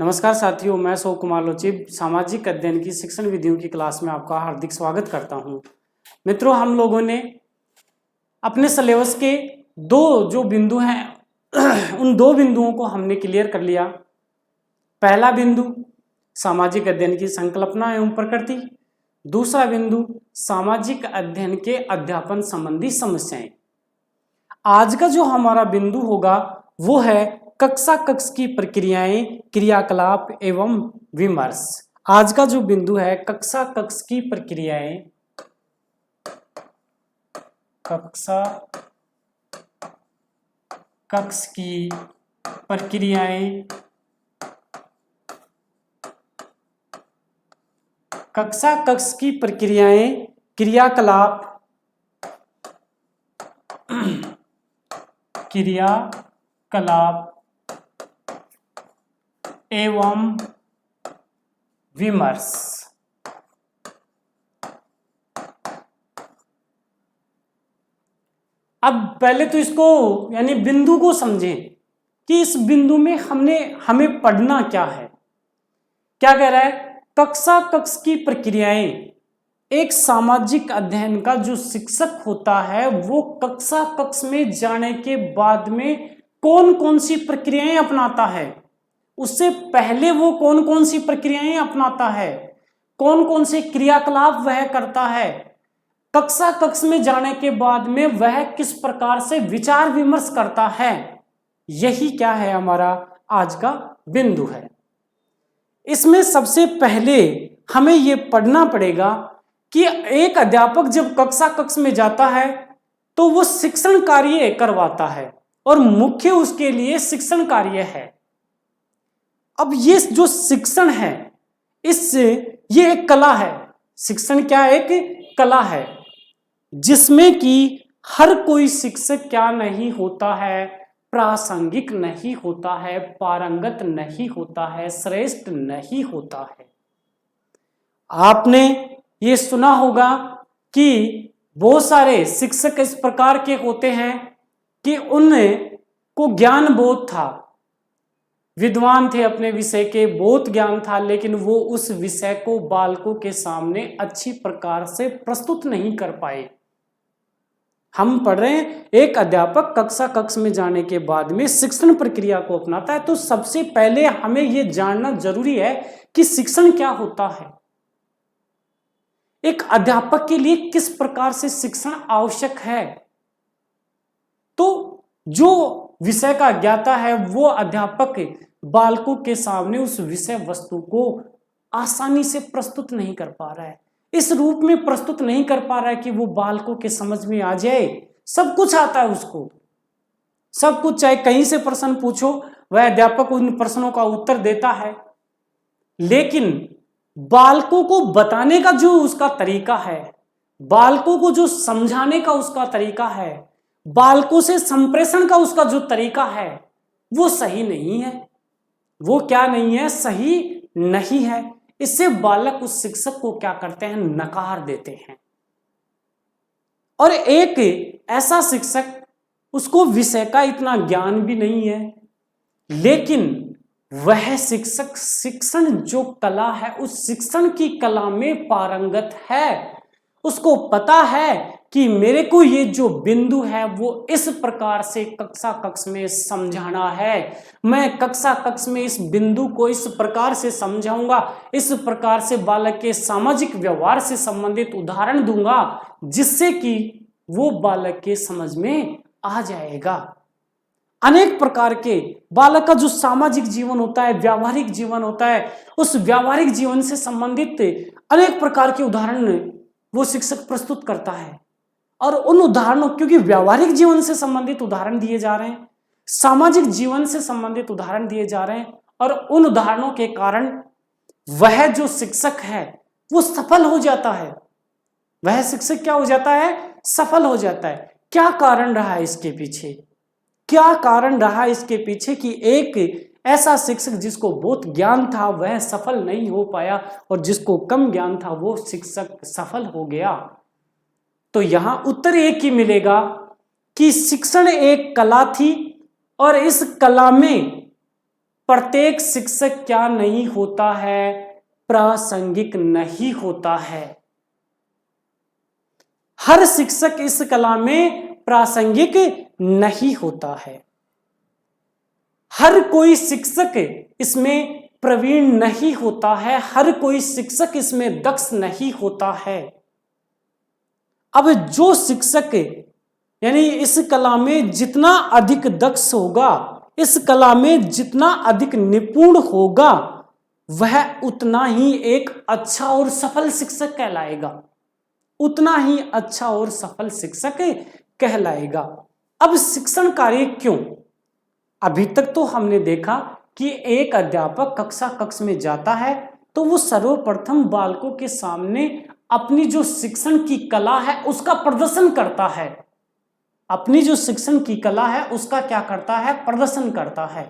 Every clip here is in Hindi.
नमस्कार साथियों, मैं सौ कुमार लोचिब सामाजिक अध्ययन की शिक्षण विधियों की क्लास में आपका हार्दिक स्वागत करता हूं। मित्रों, हम लोगों ने अपने सिलेबस के दो जो बिंदु हैं उन दो बिंदुओं को हमने क्लियर कर लिया। पहला बिंदु सामाजिक अध्ययन की संकल्पना एवं प्रकृति, दूसरा बिंदु सामाजिक अध्ययन के अध्यापन संबंधी समस्याएं। आज का जो हमारा बिंदु होगा वो है कक्षा कक्ष की प्रक्रियाएं, क्रियाकलाप एवं विमर्श। आज का जो बिंदु है कक्षा कक्ष की प्रक्रियाएं, कक्षा कक्ष की प्रक्रियाएं, कक्षा कक्ष की प्रक्रियाएं, क्रियाकलाप एवं विमर्श। अब पहले तो इसको यानी बिंदु को समझें कि इस बिंदु में हमें पढ़ना क्या है। क्या कह रहा है? कक्षा कक्ष की प्रक्रियाएं। एक सामाजिक अध्ययन का जो शिक्षक होता है वो कक्षा कक्ष में जाने के बाद में कौन कौन सी प्रक्रियाएं अपनाता है, उससे पहले वो कौन कौन सी प्रक्रियाएं अपनाता है, कौन कौन से क्रियाकलाप वह करता है, कक्षा कक्ष में जाने के बाद में वह किस प्रकार से विचार विमर्श करता है, यही क्या है हमारा आज का बिंदु है। इसमें सबसे पहले हमें यह पढ़ना पड़ेगा कि एक अध्यापक जब कक्षा कक्ष में जाता है तो वो शिक्षण कार्य करवाता है और मुख्य उसके लिए शिक्षण कार्य है। अब ये जो शिक्षण है ये एक कला है। शिक्षण क्या है? एक कला है जिसमें कि हर कोई शिक्षक क्या नहीं होता है, प्रासंगिक नहीं होता है, पारंगत नहीं होता है, श्रेष्ठ नहीं होता है। आपने ये सुना होगा कि बहुत सारे शिक्षक इस प्रकार के होते हैं कि उनको ज्ञान बहुत था, विद्वान थे, अपने विषय के बहुत ज्ञान था, लेकिन वो उस विषय को बालकों के सामने अच्छी प्रकार से प्रस्तुत नहीं कर पाए। हम पढ़ रहे हैं एक अध्यापक कक्षा कक्ष में जाने के बाद में शिक्षण प्रक्रिया को अपनाता है। तो सबसे पहले हमें यह जानना जरूरी है कि शिक्षण क्या होता है, एक अध्यापक के लिए किस प्रकार से शिक्षण आवश्यक है। तो जो विषय का ज्ञाता है वो अध्यापक बालकों के सामने उस विषय वस्तु को आसानी से प्रस्तुत नहीं कर पा रहा है, इस रूप में प्रस्तुत नहीं कर पा रहा है कि वो बालकों के समझ में आ जाए। सब कुछ आता है उसको, सब कुछ, चाहे कहीं से प्रश्न पूछो वह अध्यापक उन प्रश्नों का उत्तर देता है, लेकिन बालकों को बताने का जो उसका तरीका है, बालकों को जो समझाने का उसका तरीका है, बालकों से संप्रेषण का उसका जो तरीका है वो सही नहीं है। वो क्या नहीं है? सही नहीं है। इससे बालक उस शिक्षक को क्या करते हैं? नकार देते हैं। और एक ऐसा शिक्षक, उसको विषय का इतना ज्ञान भी नहीं है, लेकिन वह शिक्षक शिक्षण जो कला है उस शिक्षण की कला में पारंगत है। उसको पता है कि मेरे को ये जो बिंदु है वो इस प्रकार से कक्षा कक्ष में समझाना है, मैं कक्षा कक्ष में इस बिंदु को इस प्रकार से समझाऊंगा, इस प्रकार से बालक के सामाजिक व्यवहार से संबंधित उदाहरण दूंगा जिससे कि वो बालक के समझ में आ जाएगा। अनेक प्रकार के बालक का जो सामाजिक जीवन होता है, व्यावहारिक जीवन होता है, उस व्यावहारिक जीवन से संबंधित अनेक प्रकार के उदाहरण वो शिक्षक प्रस्तुत करता है। और उन उदाहरणों, क्योंकि व्यावहारिक जीवन से संबंधित उदाहरण दिए जा रहे हैं, सामाजिक जीवन से संबंधित उदाहरण दिए जा रहे हैं, और उन उदाहरणों के कारण वह जो शिक्षक है वो सफल हो जाता है। वह शिक्षक क्या हो जाता है? सफल हो जाता है। क्या कारण रहा है इसके पीछे? क्या कारण रहा इसके पीछे कि एक ऐसा शिक्षक जिसको बहुत ज्ञान था वह सफल नहीं हो पाया और जिसको कम ज्ञान था वो शिक्षक सफल हो गया? तो यहां उत्तर एक ही मिलेगा कि शिक्षण एक कला थी और इस कला में प्रत्येक शिक्षक क्या नहीं होता है, प्रासंगिक नहीं होता है। हर शिक्षक इस कला में प्रासंगिक नहीं होता है। हर कोई शिक्षक इसमें प्रवीण नहीं होता है, हर कोई शिक्षक इसमें दक्ष नहीं होता है। अब जो शिक्षक यानी इस कला में जितना अधिक दक्ष होगा, इस कला में जितना अधिक निपुण होगा, वह उतना ही एक अच्छा और सफल शिक्षक कहलाएगा, उतना ही अच्छा और सफल शिक्षक कहलाएगा। अब शिक्षण कार्य क्यों? अभी तक तो हमने देखा कि एक अध्यापक कक्षा में जाता है तो वो सर्वप्रथम बालकों के सामने अपनी जो शिक्षण की कला है उसका प्रदर्शन करता है, अपनी जो शिक्षण की कला है उसका क्या करता है, प्रदर्शन करता है।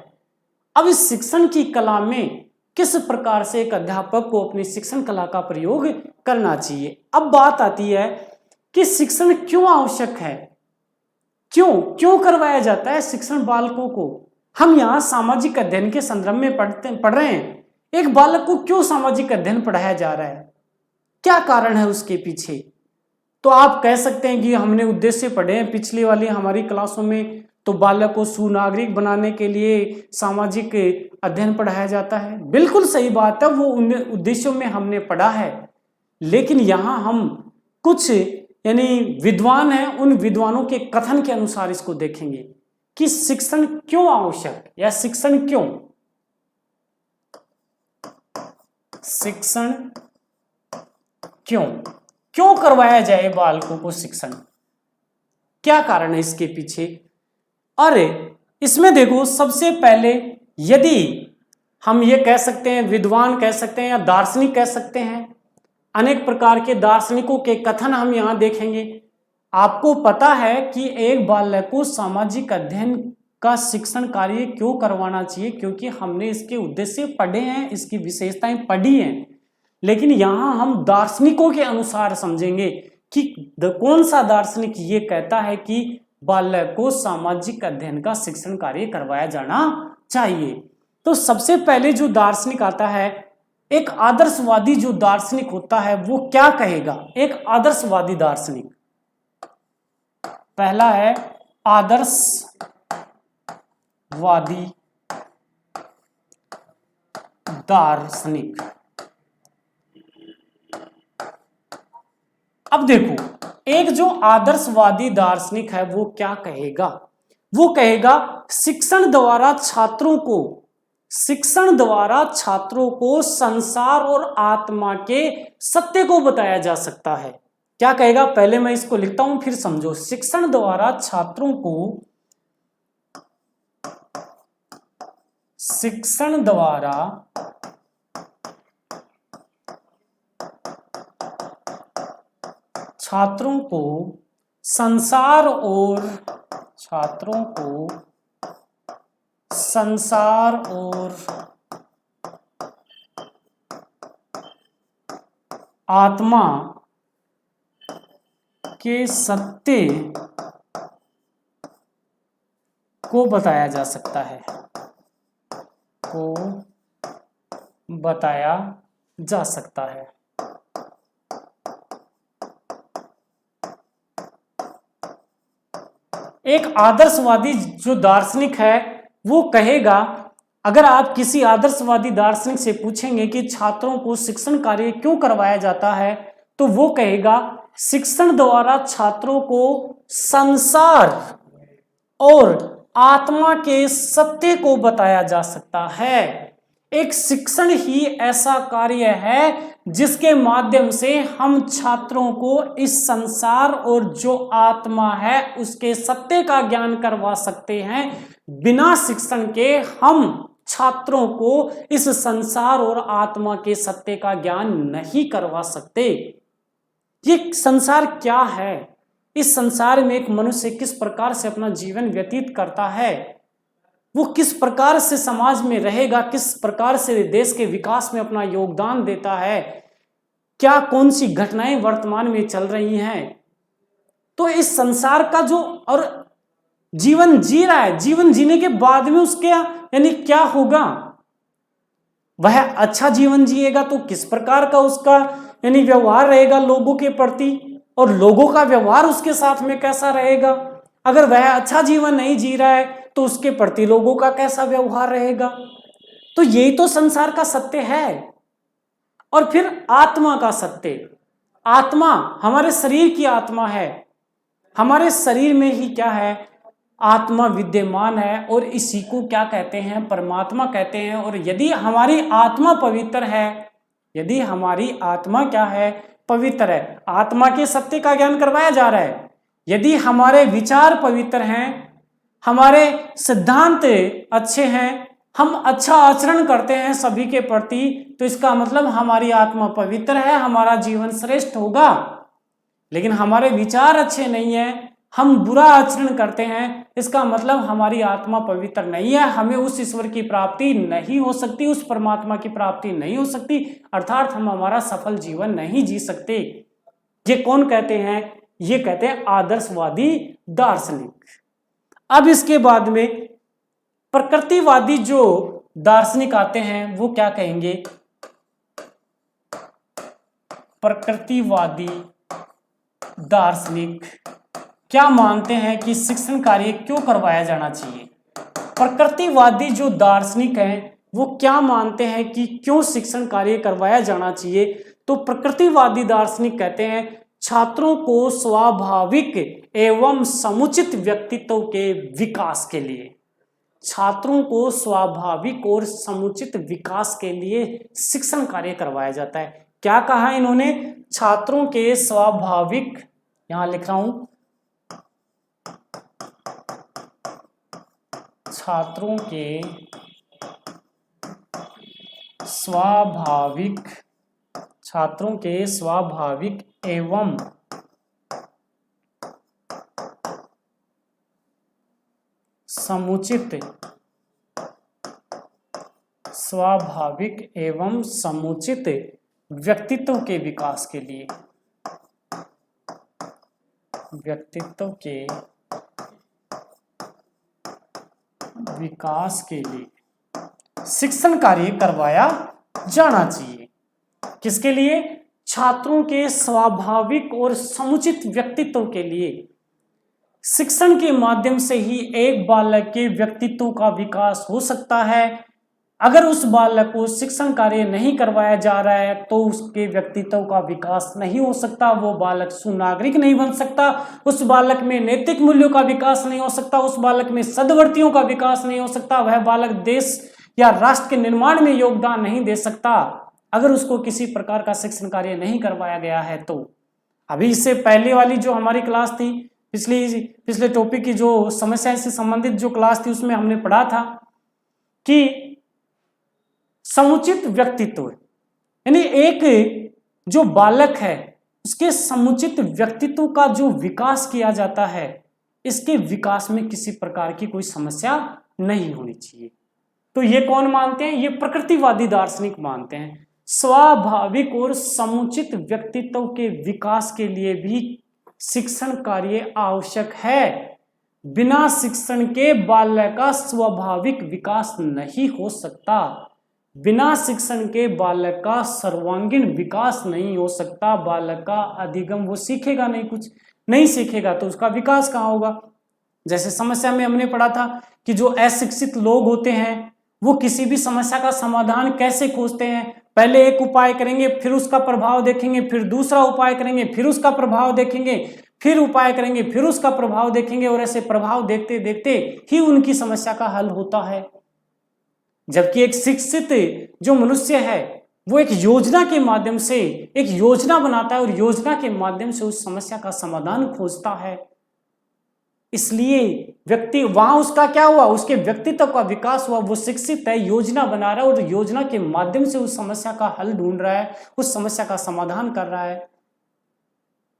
अब इस शिक्षण की कला में किस प्रकार से एक अध्यापक को अपनी शिक्षण कला का प्रयोग करना चाहिए। अब बात आती है कि शिक्षण क्यों आवश्यक है, क्यों करवाया जाता है शिक्षण बालकों को। हम यहाँ सामाजिक अध्ययन के संदर्भ में पढ़ रहे हैं। एक बालक को क्यों सामाजिक अध्ययन पढ़ाया जा रहा है, क्या कारण है उसके पीछे? तो आप कह सकते हैं कि हमने उद्देश्य पढ़े हैं पिछली वाली हमारी क्लासों में, तो बालक को सुनागरिक बनाने के लिए सामाजिक अध्ययन पढ़ाया जाता है। बिल्कुल सही बात है, वो उन उद्देश्यों में हमने पढ़ा है। लेकिन यहाँ हम कुछ यानी विद्वान हैं, उन विद्वानों के कथन के अनुसार इसको देखेंगे कि शिक्षण क्यों आवश्यक, या शिक्षण क्यों करवाया जाए बालकों को शिक्षण, क्या कारण है इसके पीछे। और इसमें देखो, सबसे पहले यदि हम ये कह सकते हैं, विद्वान कह सकते हैं या दार्शनिक कह सकते हैं, अनेक प्रकार के दार्शनिकों के कथन हम यहाँ देखेंगे। आपको पता है कि एक बालक को सामाजिक अध्ययन का शिक्षण कार्य क्यों करवाना चाहिए, क्योंकि हमने इसके उद्देश्य पढ़े हैं, इसकी विशेषताएं पढ़ी हैं। लेकिन यहाँ हम दार्शनिकों के अनुसार समझेंगे कि कौन सा दार्शनिक ये कहता है कि बालक को सामाजिक अध्ययन का शिक्षण कार्य करवाया जाना चाहिए। तो सबसे पहले जो दार्शनिक आता है, एक आदर्शवादी जो दार्शनिक होता है, वो क्या कहेगा। एक आदर्शवादी दार्शनिक, पहला है आदर्शवादी दार्शनिक। अब देखो, एक जो आदर्शवादी दार्शनिक है वो क्या कहेगा, वो कहेगा शिक्षण द्वारा छात्रों को संसार और आत्मा के सत्य को बताया जा सकता है। क्या कहेगा, पहले मैं इसको लिखता हूं फिर समझो। शिक्षण द्वारा छात्रों को संसार और आत्मा के सत्य को बताया जा सकता है, एक आदर्शवादी जो दार्शनिक है वो कहेगा, अगर आप किसी आदर्शवादी दार्शनिक से पूछेंगे कि छात्रों को शिक्षण कार्य क्यों करवाया जाता है, तो वो कहेगा शिक्षण द्वारा छात्रों को संसार और आत्मा के सत्य को बताया जा सकता है। एक शिक्षण ही ऐसा कार्य है जिसके माध्यम से हम छात्रों को इस संसार और जो आत्मा है उसके सत्य का ज्ञान करवा सकते हैं। बिना शिक्षण के हम छात्रों को इस संसार और आत्मा के सत्य का ज्ञान नहीं करवा सकते। ये संसार क्या है, इस संसार में एक मनुष्य किस प्रकार से अपना जीवन व्यतीत करता है, वो किस प्रकार से समाज में रहेगा, किस प्रकार से देश के विकास में अपना योगदान देता है, क्या कौन सी घटनाएं वर्तमान में चल रही हैं। तो इस संसार का जो और जीवन जी रहा है, जीवन जीने के बाद में उसके यानी क्या होगा, वह अच्छा जीवन जिएगा तो किस प्रकार का उसका यानी व्यवहार रहेगा लोगों के प्रति, और लोगों का व्यवहार उसके साथ में कैसा रहेगा। अगर वह अच्छा जीवन नहीं जी रहा है तो उसके प्रति लोगों का कैसा व्यवहार रहेगा। तो यही तो संसार का सत्य है। और फिर आत्मा का सत्य, आत्मा हमारे शरीर की आत्मा है, हमारे शरीर में ही क्या है, आत्मा विद्यमान है, और इसी को क्या कहते हैं, परमात्मा कहते हैं। और यदि हमारी आत्मा पवित्र है, यदि हमारी आत्मा क्या है, पवित्र है, आत्मा के सत्य का ज्ञान करवाया जा रहा है। यदि हमारे विचार पवित्र हैं, हमारे सिद्धांत अच्छे हैं, हम अच्छा आचरण करते हैं सभी के प्रति, तो इसका मतलब हमारी आत्मा पवित्र है, हमारा जीवन श्रेष्ठ होगा। लेकिन हमारे विचार अच्छे नहीं है, हम बुरा आचरण करते हैं, इसका मतलब हमारी आत्मा पवित्र नहीं है, हमें उस ईश्वर की प्राप्ति नहीं हो सकती, उस परमात्मा की प्राप्ति नहीं हो सकती, अर्थात हम हमारा सफल जीवन नहीं जी सकते। ये कौन कहते हैं, ये कहते हैं आदर्शवादी दार्शनिक। अब इसके बाद में प्रकृतिवादी जो दार्शनिक आते हैं वो क्या कहेंगे, प्रकृतिवादी दार्शनिक क्या मानते हैं कि शिक्षण कार्य क्यों करवाया जाना चाहिए। प्रकृतिवादी जो दार्शनिक हैं वो क्या मानते हैं कि क्यों शिक्षण कार्य करवाया जाना चाहिए। तो प्रकृतिवादी दार्शनिक कहते हैं छात्रों को स्वाभाविक एवं समुचित व्यक्तित्व के विकास के लिए, छात्रों को स्वाभाविक और समुचित विकास के लिए शिक्षण कार्य करवाया जाता है। क्या कहा इन्होंने, छात्रों के स्वाभाविक, यहां लिख रहा हूं, छात्रों के स्वाभाविक, छात्रों के स्वाभाविक एवं समुचित, स्वाभाविक एवं समुचित व्यक्तित्व के विकास के लिए, व्यक्तित्व के विकास के लिए शिक्षण कार्य करवाया जाना चाहिए। किसके लिए, छात्रों के स्वाभाविक और समुचित व्यक्तित्व के लिए। शिक्षण के माध्यम से ही एक बालक के व्यक्तित्व का विकास हो सकता है। अगर उस बालक को शिक्षण कार्य नहीं करवाया जा रहा है तो उसके व्यक्तित्व का विकास नहीं हो सकता, वो बालक सुनागरिक नहीं बन सकता, उस बालक में नैतिक मूल्यों का विकास नहीं हो सकता, उस बालक में सद्वर्तियों का विकास नहीं हो सकता, वह बालक देश या राष्ट्र के निर्माण में योगदान नहीं दे सकता अगर उसको किसी प्रकार का शिक्षण कार्य नहीं करवाया गया है। तो अभी इससे पहले वाली जो हमारी क्लास थी, पिछले टॉपिक की जो समस्या से संबंधित जो क्लास थी, उसमें हमने पढ़ा था कि समुचित व्यक्तित्व यानी एक जो बालक है उसके समुचित व्यक्तित्व का जो विकास किया जाता है, इसके विकास में किसी प्रकार की कोई समस्या नहीं होनी चाहिए। तो ये कौन मानते हैं, ये प्रकृतिवादी दार्शनिक मानते हैं स्वाभाविक और समुचित व्यक्तित्व के विकास के लिए भी शिक्षण कार्य आवश्यक है। बिना शिक्षण के बालक का स्वाभाविक विकास नहीं हो सकता, बिना शिक्षण के बालक का सर्वांगीण विकास नहीं हो सकता। बालक का अधिगम वो सीखेगा नहीं, कुछ नहीं सीखेगा तो उसका विकास कहाँ होगा। जैसे समस्या में हमने पढ़ा था कि जो अशिक्षित लोग होते हैं वो किसी भी समस्या का समाधान कैसे खोजते हैं, पहले एक उपाय करेंगे, फिर उसका प्रभाव देखेंगे, फिर दूसरा उपाय करेंगे, फिर उसका प्रभाव देखेंगे, फिर उपाय करेंगे, फिर उसका प्रभाव देखेंगे, और ऐसे प्रभाव देखते देखते ही उनकी समस्या का हल होता है। जबकि एक शिक्षित जो मनुष्य है वो एक योजना के माध्यम से एक योजना बनाता है और योजना के माध्यम से उस समस्या का समाधान खोजता है। इसलिए व्यक्ति वहां उसका क्या हुआ, उसके व्यक्तित्व का विकास हुआ, वो शिक्षित है, योजना बना रहा है और योजना के माध्यम से उस समस्या का हल ढूंढ रहा है, उस समस्या का समाधान कर रहा है।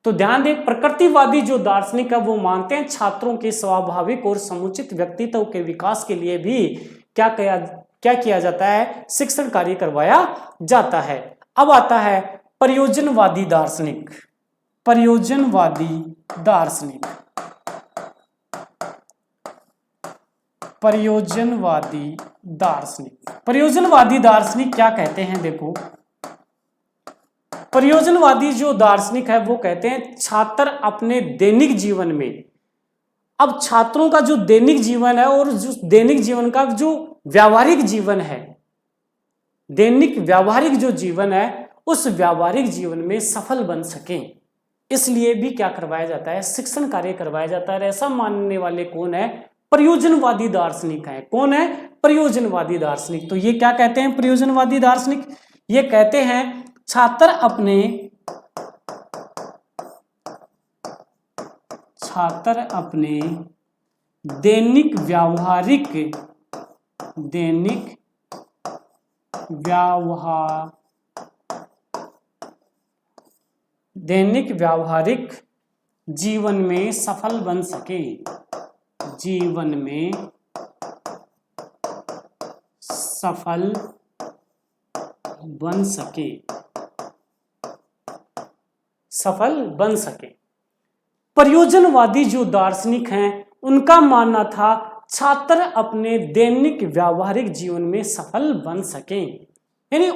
तो ध्यान दें, प्रकृतिवादी जो दार्शनिक है वो मानते हैं छात्रों के स्वाभाविक और समुचित व्यक्तित्व के विकास के लिए भी क्या किया जाता है, शिक्षण कार्य करवाया जाता है। अब आता है प्रयोजनवादी दार्शनिक। प्रयोजनवादी दार्शनिक, प्रयोजनवादी दार्शनिक। प्रयोजनवादी दार्शनिक क्या कहते हैं? देखो, प्रयोजनवादी जो दार्शनिक है वो कहते हैं छात्र अपने दैनिक जीवन में, अब छात्रों का जो दैनिक जीवन है और जो दैनिक जीवन का जो व्यावहारिक जीवन है, दैनिक व्यावहारिक जो जीवन है, उस व्यावहारिक जीवन में सफल बन सके, इसलिए भी क्या करवाया जाता है? शिक्षण कार्य करवाया जाता है। ऐसा मानने वाले कौन है? प्रयोजनवादी दार्शनिक है। कौन है? प्रयोजनवादी दार्शनिक। तो ये क्या कहते हैं प्रयोजनवादी दार्शनिक? ये कहते हैं छात्र अपने दैनिक व्यावहारिक जीवन में सफल बन सके, सफल बन सके। प्रयोजनवादी जो दार्शनिक हैं उनका मानना था छात्र अपने दैनिक व्यावहारिक जीवन में सफल बन सके, यानी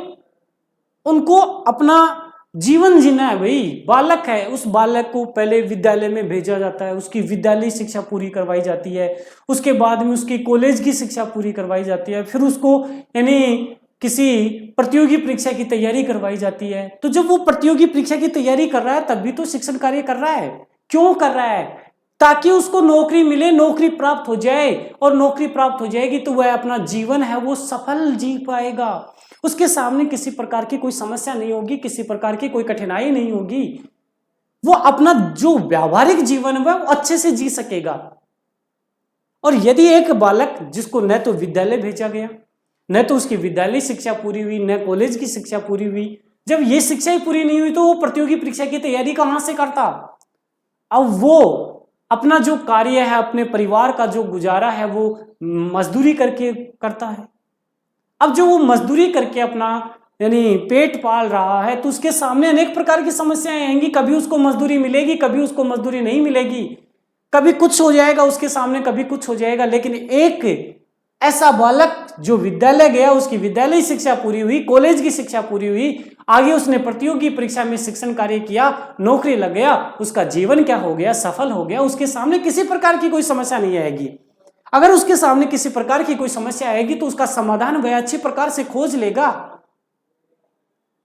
उनको अपना जीवन जीना है। भाई बालक है, उस बालक को पहले विद्यालय में भेजा जाता है, उसकी विद्यालय शिक्षा पूरी करवाई जाती है, उसके बाद में उसकी कॉलेज की शिक्षा पूरी करवाई जाती है, फिर उसको यानी किसी प्रतियोगी परीक्षा की तैयारी करवाई जाती है। तो जब वो प्रतियोगी परीक्षा की तैयारी कर रहा है तब भी तो शिक्षण कार्य कर रहा है। क्यों कर रहा है? ताकि उसको नौकरी मिले, नौकरी प्राप्त हो जाए, और नौकरी प्राप्त हो जाएगी तो वह अपना जीवन है वो सफल जी पाएगा। उसके सामने किसी प्रकार की कोई समस्या नहीं होगी, किसी प्रकार की कोई कठिनाई नहीं होगी, वो अपना जो व्यावहारिक जीवन है वो अच्छे से जी सकेगा। और यदि एक बालक जिसको न तो विद्यालय भेजा गया, न तो उसकी विद्यालय शिक्षा पूरी हुई, न कॉलेज की शिक्षा पूरी हुई, जब ये शिक्षा ही पूरी नहीं हुई तो वो प्रतियोगी परीक्षा की तैयारी कहां से करता? अब वो अपना जो कार्य है, अपने परिवार का जो गुजारा है वो मजदूरी करके करता है। अब जो वो मजदूरी करके अपना यानी पेट पाल रहा है तो उसके सामने अनेक प्रकार की समस्याएं आएंगी। कभी उसको मजदूरी मिलेगी, कभी उसको मजदूरी नहीं मिलेगी, कभी कुछ हो जाएगा उसके सामने, कभी कुछ हो जाएगा। लेकिन एक ऐसा बालक जो विद्यालय गया, उसकी विद्यालय शिक्षा पूरी हुई, कॉलेज की शिक्षा पूरी हुई, आगे उसने प्रतियोगी परीक्षा में शिक्षण कार्य किया, नौकरी लग गया, उसका जीवन क्या हो गया? सफल हो गया। उसके सामने किसी प्रकार की कोई समस्या नहीं आएगी। अगर उसके सामने किसी प्रकार की कोई समस्या आएगी तो उसका समाधान वह अच्छी प्रकार से खोज लेगा।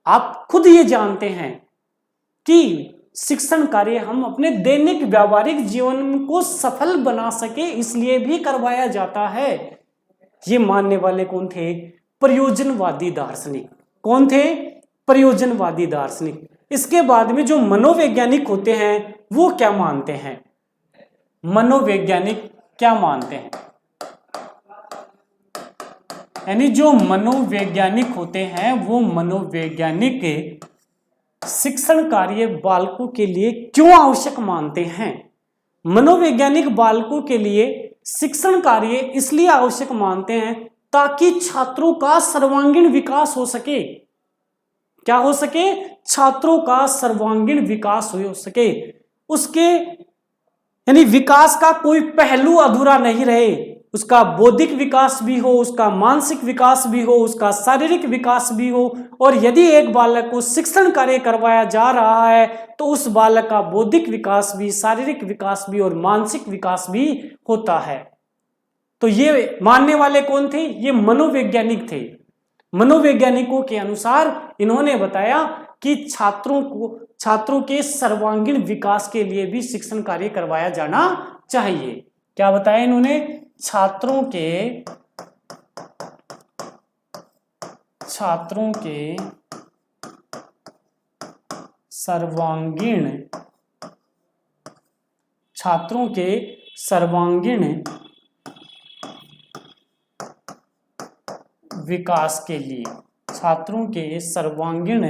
आप खुद ये जानते हैं कि शिक्षण कार्य हम अपने दैनिक व्यावहारिक जीवन को सफल बना सके इसलिए भी करवाया जाता है। ये मानने वाले कौन थे? प्रयोजनवादी दार्शनिक। कौन थे? प्रयोजनवादी दार्शनिक। इसके बाद में जो मनोवैज्ञानिक होते हैं वो क्या मानते हैं? मनोवैज्ञानिक क्या मानते हैं? यानी जो मनोवैज्ञानिक होते हैं वो मनोवैज्ञानिक शिक्षण कार्य बालकों के लिए क्यों आवश्यक मानते हैं? मनोवैज्ञानिक बालकों के लिए शिक्षण कार्य इसलिए आवश्यक मानते हैं ताकि छात्रों का सर्वांगीण विकास हो सके। क्या हो सके? छात्रों का सर्वांगीण विकास हो सके, उसके यानी विकास का कोई पहलू अधूरा नहीं रहे। उसका बौद्धिक विकास भी हो, उसका मानसिक विकास भी हो, उसका शारीरिक विकास भी हो। और यदि एक बालक को शिक्षण कार्य करवाया जा रहा है तो उस बालक का बौद्धिक विकास भी, शारीरिक विकास भी और मानसिक विकास भी होता है। तो ये मानने वाले कौन थे? ये मनोवैज्ञानिक थे। मनोवैज्ञानिकों के अनुसार इन्होंने बताया कि छात्रों के सर्वांगीण विकास के लिए भी शिक्षण कार्य करवाया जाना चाहिए। क्या बताया इन्होंने? छात्रों के सर्वांगीण विकास के लिए, छात्रों के सर्वांगीण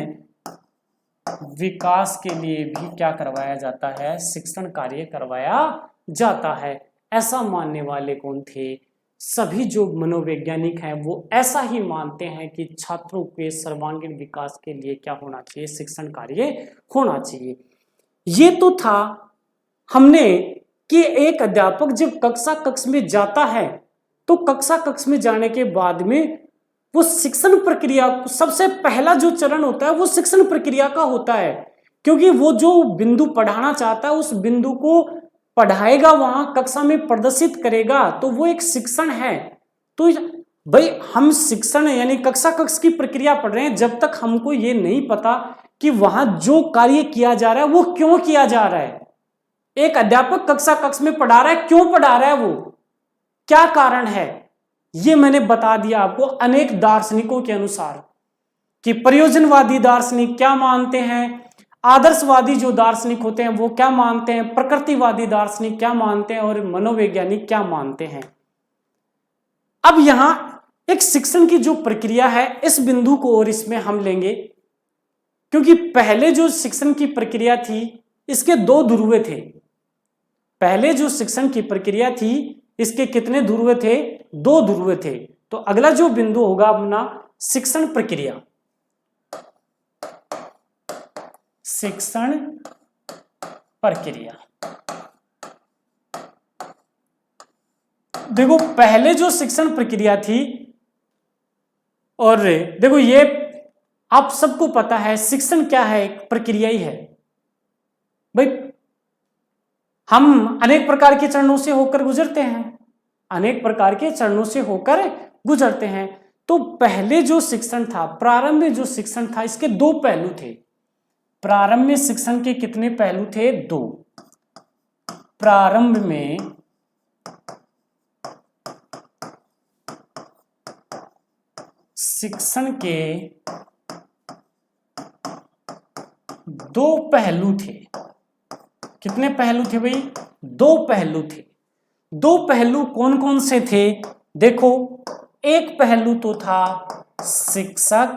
विकास के लिए भी क्या करवाया जाता है? शिक्षण कार्य करवाया जाता है। ऐसा मानने वाले कौन थे? सभी जो मनोवैज्ञानिक हैं वो ऐसा ही मानते हैं कि छात्रों के सर्वांगीण विकास के लिए क्या होना चाहिए? शिक्षण कार्य होना चाहिए। ये तो था हमने कि एक अध्यापक जब कक्षा में जाता है तो कक्षा कक्ष में जाने के बाद में वो शिक्षण प्रक्रिया, सबसे पहला जो चरण होता है वो शिक्षण प्रक्रिया का होता है, क्योंकि वो जो बिंदु पढ़ाना चाहता है उस बिंदु को पढ़ाएगा, वहां कक्षा में प्रदर्शित करेगा, तो वो एक शिक्षण है। तो भाई हम शिक्षण यानी कक्षा कक्ष की प्रक्रिया पढ़ रहे हैं, जब तक हमको ये नहीं पता कि वहां जो कार्य किया जा रहा है वो क्यों किया जा रहा है। एक अध्यापक कक्षा कक्ष में पढ़ा रहा है, क्यों पढ़ा रहा है, वो क्या कारण है, ये मैंने बता दिया आपको अनेक दार्शनिकों के अनुसार कि प्रयोजनवादी दार्शनिक क्या मानते हैं, आदर्शवादी जो दार्शनिक होते हैं वो क्या मानते हैं, प्रकृतिवादी दार्शनिक क्या मानते हैं और मनोवैज्ञानिक क्या मानते हैं। अब यहां एक शिक्षण की जो प्रक्रिया है इस बिंदु को और इसमें हम लेंगे, क्योंकि पहले जो शिक्षण की प्रक्रिया थी इसके दो ध्रुव थे। पहले जो शिक्षण की प्रक्रिया थी इसके कितने ध्रुव थे, दो ध्रुव थे। तो अगला जो बिंदु होगा अपना शिक्षण प्रक्रिया, शिक्षण प्रक्रिया। देखो पहले जो शिक्षण प्रक्रिया थी, और देखो ये आप सबको पता है शिक्षण क्या है, एक प्रक्रिया ही है भाई। हम अनेक प्रकार के चरणों से होकर गुजरते हैं, अनेक प्रकार के चरणों से होकर गुजरते हैं। तो पहले जो शिक्षण था, प्रारंभ में जो शिक्षण था, इसके दो पहलू थे। प्रारंभ में शिक्षण के कितने पहलू थे, दो। प्रारंभ में शिक्षण के दो पहलू थे। कितने पहलू थे भाई, दो पहलू थे। दो पहलू कौन कौन से थे, देखो एक पहलू तो था शिक्षक,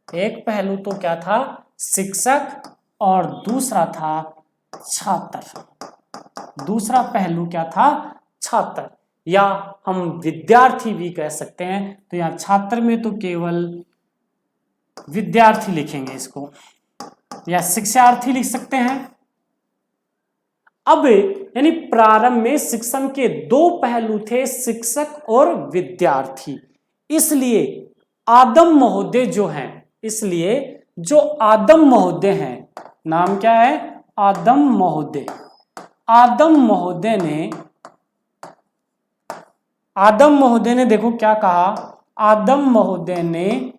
एक पहलू तो क्या था, शिक्षक, और दूसरा था छात्र। दूसरा पहलू क्या था, छात्र, या हम विद्यार्थी भी कह सकते हैं। तो यहां छात्र में तो केवल विद्यार्थी लिखेंगे इसको, या शिक्षार्थी लिख सकते हैं। अब यानी प्रारंभ में शिक्षण के दो पहलू थे, शिक्षक और विद्यार्थी। इसलिए आदम महोदय जो हैं, इसलिए जो आदम महोदय हैं, नाम क्या है, आदम महोदय। आदम महोदय ने देखो क्या कहा, आदम महोदय ने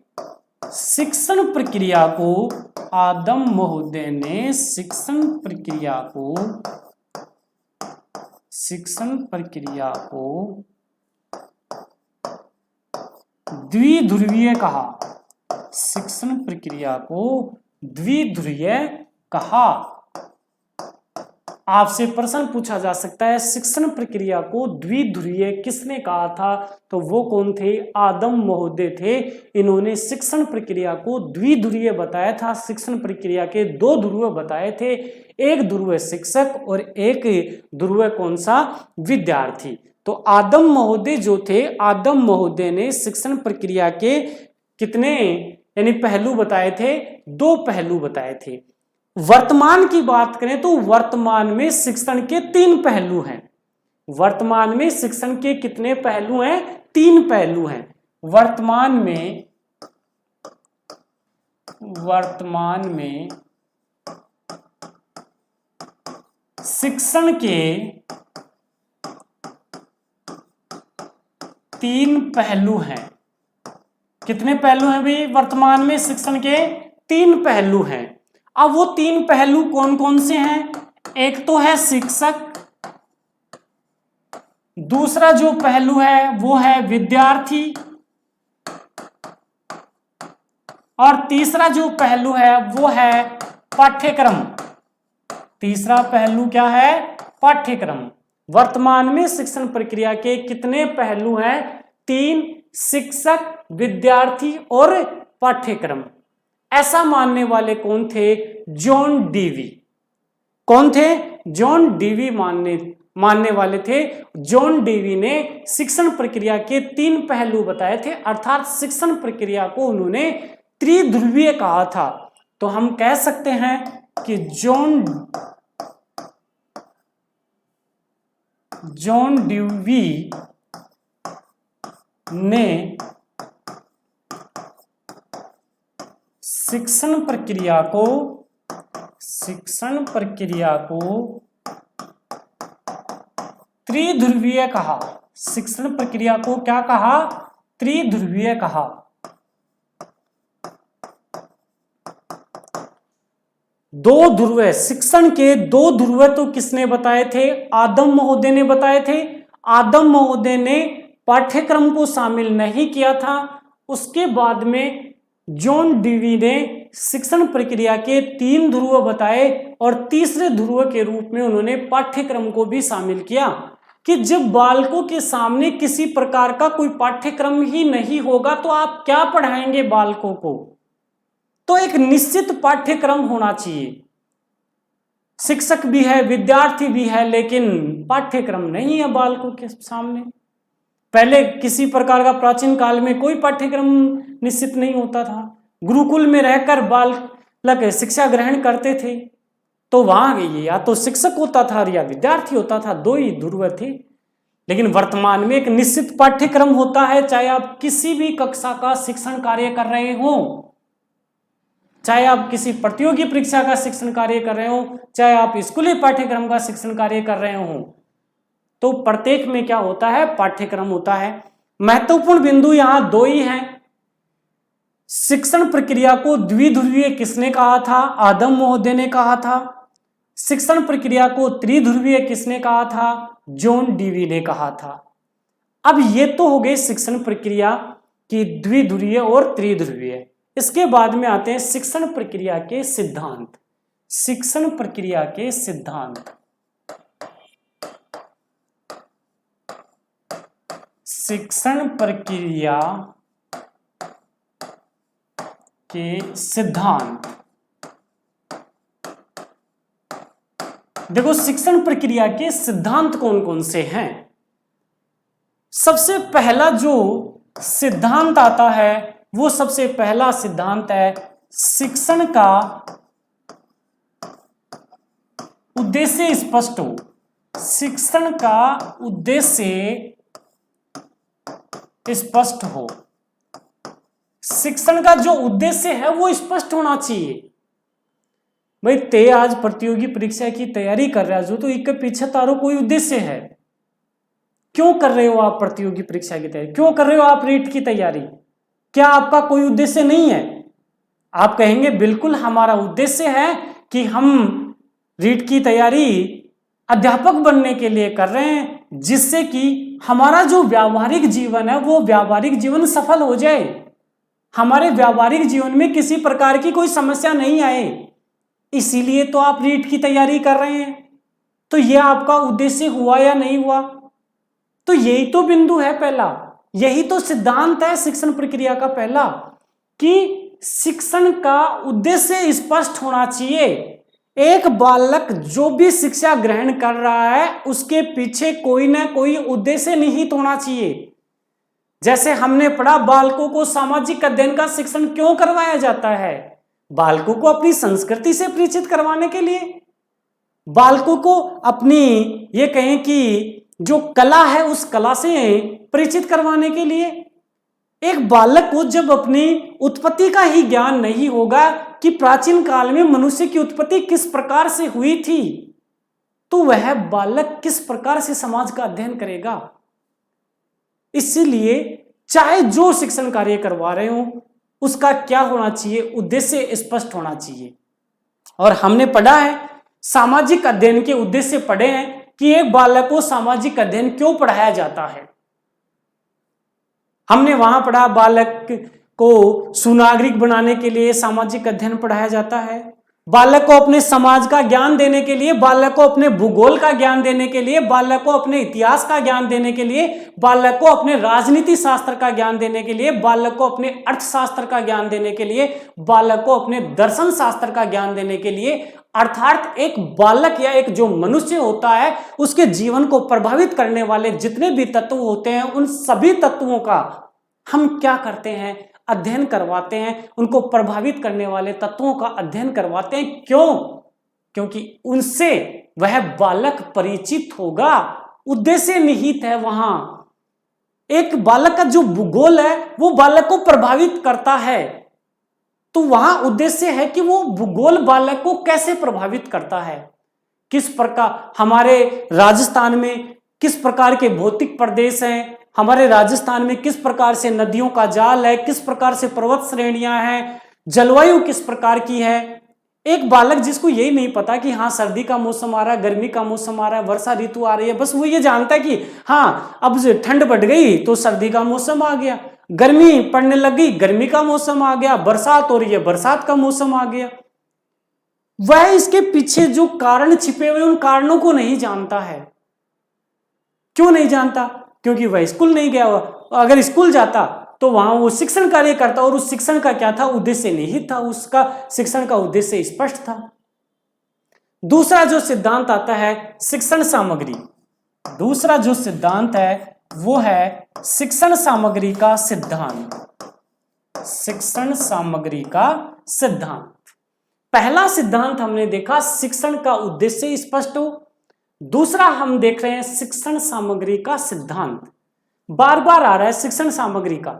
शिक्षण प्रक्रिया को, आदम महोदय ने शिक्षण प्रक्रिया को द्विध्रुवीय कहा। शिक्षण प्रक्रिया को द्विध्रुवीय कहा। आपसे प्रश्न पूछा जा सकता है शिक्षण प्रक्रिया को द्विध्रुवीय किसने कहा था, तो वो कौन थे, आदम महोदय थे। इन्होंने शिक्षण प्रक्रिया को द्विध्रुवीय बताया था। शिक्षण प्रक्रिया के दो ध्रुव बताए थे, एक ध्रुव शिक्षक और एक ध्रुव कौन सा, विद्यार्थी। तो आदम महोदय जो थे, आदम महोदय ने शिक्षण प्रक्रिया के कितने यानी पहलू बताए थे, दो पहलू बताए थे। वर्तमान की बात करें तो वर्तमान में शिक्षण के तीन पहलू हैं। वर्तमान में शिक्षण के कितने पहलू हैं, तीन पहलू हैं। वर्तमान में शिक्षण के तीन पहलू हैं। कितने पहलू हैं भाई, वर्तमान में शिक्षण के तीन पहलू हैं। अब वो तीन पहलू कौन कौन से हैं, एक तो है शिक्षक, दूसरा जो पहलू है वो है विद्यार्थी, और तीसरा जो पहलू है वो है पाठ्यक्रम। तीसरा पहलू क्या है, पाठ्यक्रम। वर्तमान में शिक्षण प्रक्रिया के कितने पहलू हैं, तीन, शिक्षक, विद्यार्थी और पाठ्यक्रम। ऐसा मानने वाले कौन थे, जॉन डीवी। कौन थे, जॉन डीवी मानने वाले थे। जॉन डीवी ने शिक्षण प्रक्रिया के तीन पहलू बताए थे, अर्थात शिक्षण प्रक्रिया को उन्होंने त्रिध्रुवीय कहा था। तो हम कह सकते हैं कि जॉन ड्यूवी ने शिक्षण प्रक्रिया को त्रिध्रुवीय कहा। शिक्षण प्रक्रिया को क्या कहा? त्रिध्रुवीय कहा। दो ध्रुव, शिक्षण के दो ध्रुव तो किसने बताए थे? आदम महोदय ने बताए थे। आदम महोदय ने पाठ्यक्रम को शामिल नहीं किया था। उसके बाद में जॉन ड्यूवी ने शिक्षण प्रक्रिया के 3 ध्रुव बताए और तीसरे ध्रुव के रूप में उन्होंने पाठ्यक्रम को भी शामिल किया कि जब बालकों के सामने किसी प्रकार का कोई पाठ्यक्रम ही नहीं होगा तो आप क्या पढ़ाएंगे बालकों को? तो एक निश्चित पाठ्यक्रम होना चाहिए। शिक्षक भी है, विद्यार्थी भी है, लेकिन पाठ्यक्रम नहीं है बालकों के सामने। पहले किसी प्रकार का प्राचीन काल में कोई पाठ्यक्रम निश्चित नहीं होता था। गुरुकुल में रहकर बालक शिक्षा ग्रहण करते थे, तो वहां या तो शिक्षक होता था या विद्यार्थी होता था, 2 ही ध्रुव थे। लेकिन वर्तमान में एक निश्चित पाठ्यक्रम होता है, चाहे आप किसी भी कक्षा का शिक्षण कार्य कर रहे हो, चाहे आप किसी प्रतियोगी परीक्षा का शिक्षण कार्य कर रहे हो, चाहे आप स्कूली पाठ्यक्रम का शिक्षण कार्य कर रहे हो, तो प्रत्येक में क्या होता है? पाठ्यक्रम होता है। महत्वपूर्ण बिंदु यहां 2 ही हैं। शिक्षण प्रक्रिया को द्विध्रुवीय किसने कहा था? आदम महोदय ने कहा था। शिक्षण प्रक्रिया को त्रिध्रुवीय किसने कहा था? जॉन ड्यूवी ने कहा था। अब ये तो हो गए शिक्षण प्रक्रिया की द्विध्रुवीय और त्रिध्रुवीय। इसके बाद में आते हैं शिक्षण प्रक्रिया के सिद्धांत। शिक्षण प्रक्रिया के सिद्धांत। शिक्षण प्रक्रिया के सिद्धांत। देखो, शिक्षण प्रक्रिया के सिद्धांत कौन कौन से हैं? सबसे पहला जो सिद्धांत आता है वो सबसे पहला सिद्धांत है शिक्षण का उद्देश्य स्पष्ट हो। शिक्षण का उद्देश्य स्पष्ट हो। शिक्षण का जो उद्देश्य है वो स्पष्ट होना चाहिए। भाई ते आज प्रतियोगी परीक्षा की तैयारी कर रहा है, तो इसके पीछे तारो कोई उद्देश्य है। क्यों कर रहे हो आप प्रतियोगी परीक्षा की तैयारी? क्यों कर रहे हो आप रीट की तैयारी? क्या आपका कोई उद्देश्य नहीं है? आप कहेंगे बिल्कुल हमारा उद्देश्य है कि हम रीट की तैयारी अध्यापक बनने के लिए कर रहे हैं, जिससे कि हमारा जो व्यावहारिक जीवन है वो व्यावहारिक जीवन सफल हो जाए, हमारे व्यावहारिक जीवन में किसी प्रकार की कोई समस्या नहीं आए। इसीलिए तो आप रीट की तैयारी कर रहे हैं। तो यह आपका उद्देश्य हुआ या नहीं हुआ? तो यही तो बिंदु है पहला, यही तो सिद्धांत है शिक्षण प्रक्रिया का पहला, कि शिक्षण का उद्देश्य स्पष्ट होना चाहिए। एक बालक जो भी शिक्षा ग्रहण कर रहा है उसके पीछे कोई ना कोई उद्देश्य निहित होना चाहिए। जैसे हमने पढ़ा, बालकों को सामाजिक अध्ययन का शिक्षण क्यों करवाया जाता है? बालकों को अपनी संस्कृति से परिचित करवाने के लिए, बालकों को अपनी ये कहें कि जो कला है उस कला से परिचित करवाने के लिए। एक बालक को जब अपनी उत्पत्ति का ही ज्ञान नहीं होगा कि प्राचीन काल में मनुष्य की उत्पत्ति किस प्रकार से हुई थी, तो वह बालक किस प्रकार से समाज का अध्ययन करेगा? इसीलिए चाहे जो शिक्षण कार्य करवा रहे हो उसका क्या होना चाहिए? उद्देश्य स्पष्ट होना चाहिए। और हमने पढ़ा है, सामाजिक अध्ययन के उद्देश्य पढ़े हैं कि एक बालक को सामाजिक अध्ययन क्यों पढ़ाया जाता है। हमने वहां पढ़ा बालक को सुनागरिक बनाने के लिए सामाजिक अध्ययन पढ़ाया जाता है, बालक को अपने समाज का ज्ञान देने के लिए, बालक को अपने भूगोल का ज्ञान देने के लिए, बालक को अपने इतिहास का ज्ञान देने के लिए, बालक को अपने राजनीति शास्त्र का ज्ञान देने के लिए, बालक को अपने अर्थशास्त्र का ज्ञान देने के लिए, बालक को अपने दर्शन शास्त्र का ज्ञान देने के लिए। अर्थात एक बालक या एक जो मनुष्य होता है उसके जीवन को प्रभावित करने वाले जितने भी तत्व होते हैं उन सभी तत्वों का हम क्या करते हैं? अध्ययन करवाते हैं। उनको प्रभावित करने वाले तत्वों का अध्ययन करवाते हैं। क्यों? क्योंकि उनसे वह बालक परिचित होगा, उद्देश्य निहित है वहां। एक बालक का जो भूगोल है वो बालक को प्रभावित करता है, तो वहां उद्देश्य है कि वो भूगोल बालक को कैसे प्रभावित करता है, किस प्रकार हमारे राजस्थान में किस प्रकार के भौतिक प्रदेश हैं, हमारे राजस्थान में किस प्रकार से नदियों का जाल है, किस प्रकार से पर्वत श्रेणियां हैं, जलवायु किस प्रकार की है। एक बालक जिसको यही नहीं पता कि हाँ सर्दी का मौसम आ रहा है, गर्मी का मौसम आ रहा है, वर्षा ऋतु आ रही है, बस वो ये जानता है कि हाँ अब ठंड बढ़ गई तो सर्दी का मौसम आ गया, गर्मी पड़ने लगी गर्मी का मौसम आ गया, बरसात हो रही है बरसात का मौसम आ गया। वह इसके पीछे जो कारण छिपे हुए उन कारणों को नहीं जानता है। क्यों नहीं जानता? क्योंकि वह स्कूल नहीं गया हुआ। अगर स्कूल जाता तो वहां वो शिक्षण कार्य करता, और उस शिक्षण का क्या था, उद्देश्य निहित था, उसका शिक्षण का उद्देश्य स्पष्ट था। दूसरा जो सिद्धांत आता है शिक्षण सामग्री, दूसरा जो सिद्धांत है वो है शिक्षण सामग्री का सिद्धांत। शिक्षण सामग्री का सिद्धांत, पहला सिद्धांत हमने देखा शिक्षण का उद्देश्य स्पष्ट हो, दूसरा हम देख रहे हैं शिक्षण सामग्री का सिद्धांत। बार बार आ रहा है शिक्षण सामग्री का,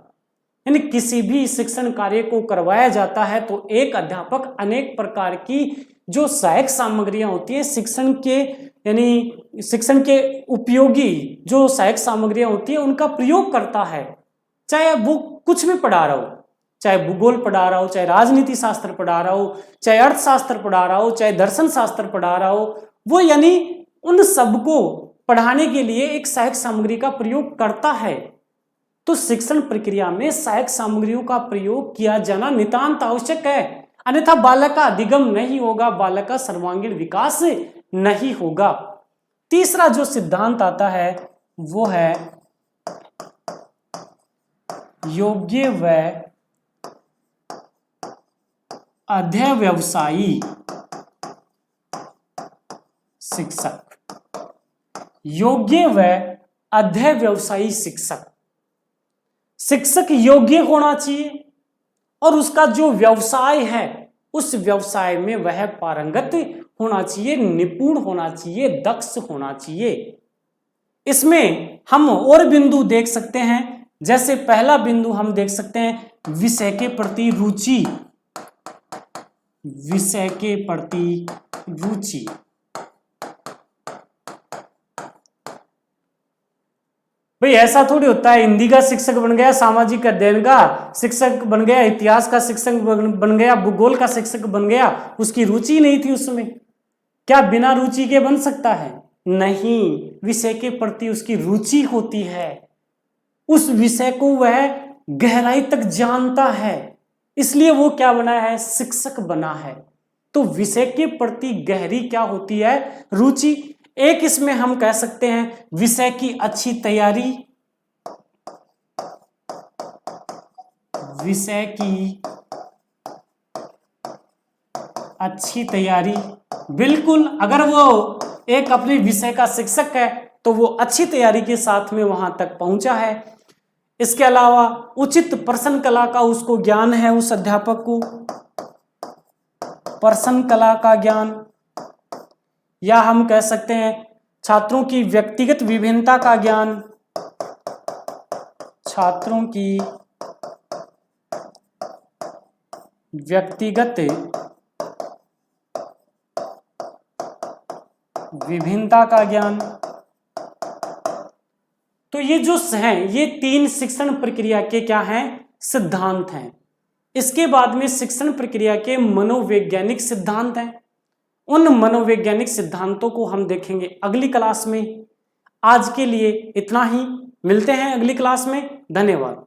यानी किसी भी शिक्षण कार्य को करवाया जाता है तो एक अध्यापक अनेक प्रकार की जो सहायक सामग्रियां होती है शिक्षण के, यानी शिक्षण के उपयोगी जो सहायक सामग्रियां होती है उनका प्रयोग करता है। चाहे वो कुछ भी पढ़ा रहा हो, चाहे भूगोल पढ़ा रहा हो, चाहे राजनीति शास्त्र पढ़ा रहा हो, चाहे अर्थशास्त्र पढ़ा रहा हो, चाहे दर्शन शास्त्र पढ़ा रहा हो, वो यानी उन सबको पढ़ाने के लिए एक सहायक सामग्री का प्रयोग करता है। तो शिक्षण प्रक्रिया में सहायक सामग्रियों का प्रयोग किया जाना नितांत आवश्यक है, अन्यथा बालक का अधिगम नहीं होगा, बालक का सर्वांगीण विकास नहीं होगा। तीसरा जो सिद्धांत आता है वो है योग्य व अध्यवसायी शिक्षक। योग्य व अध्यवसायी शिक्षक, शिक्षक योग्य होना चाहिए और उसका जो व्यवसाय है उस व्यवसाय में वह पारंगत होना चाहिए, निपुण होना चाहिए, दक्ष होना चाहिए। इसमें हम और बिंदु देख सकते हैं, जैसे पहला बिंदु हम देख सकते हैं विषय के प्रति रुचि, विषय के प्रति रुचि। भाई ऐसा थोड़ी होता है हिंदी का शिक्षक बन गया, सामाजिक अध्ययन का शिक्षक बन गया, इतिहास का शिक्षक बन गया, भूगोल का शिक्षक बन गया, उसकी रुचि नहीं थी उसमें। क्या बिना रुचि के बन सकता है? नहीं, विषय के प्रति उसकी रुचि होती है, उस विषय को वह गहराई तक जानता है, इसलिए वो क्या बना है? शिक्षक बना है। तो विषय के प्रति गहरी क्या होती है? रुचि। एक इसमें हम कह सकते हैं विषय की अच्छी तैयारी, विषय की अच्छी तैयारी। बिल्कुल, अगर वो एक अपने विषय का शिक्षक है तो वो अच्छी तैयारी के साथ में वहां तक पहुंचा है। इसके अलावा उचित प्रश्न कला का उसको ज्ञान है, उस अध्यापक को प्रश्न कला का ज्ञान, या हम कह सकते हैं छात्रों की व्यक्तिगत विभिन्नता का ज्ञान, छात्रों की व्यक्तिगत विभिन्नता का ज्ञान। तो ये जो हैं ये तीन शिक्षण प्रक्रिया के क्या हैं? सिद्धांत हैं। इसके बाद में शिक्षण प्रक्रिया के मनोवैज्ञानिक सिद्धांत हैं। उन मनोवैज्ञानिक सिद्धांतों को हम देखेंगे अगली क्लास में। आज के लिए इतना ही, मिलते हैं अगली क्लास में। धन्यवाद।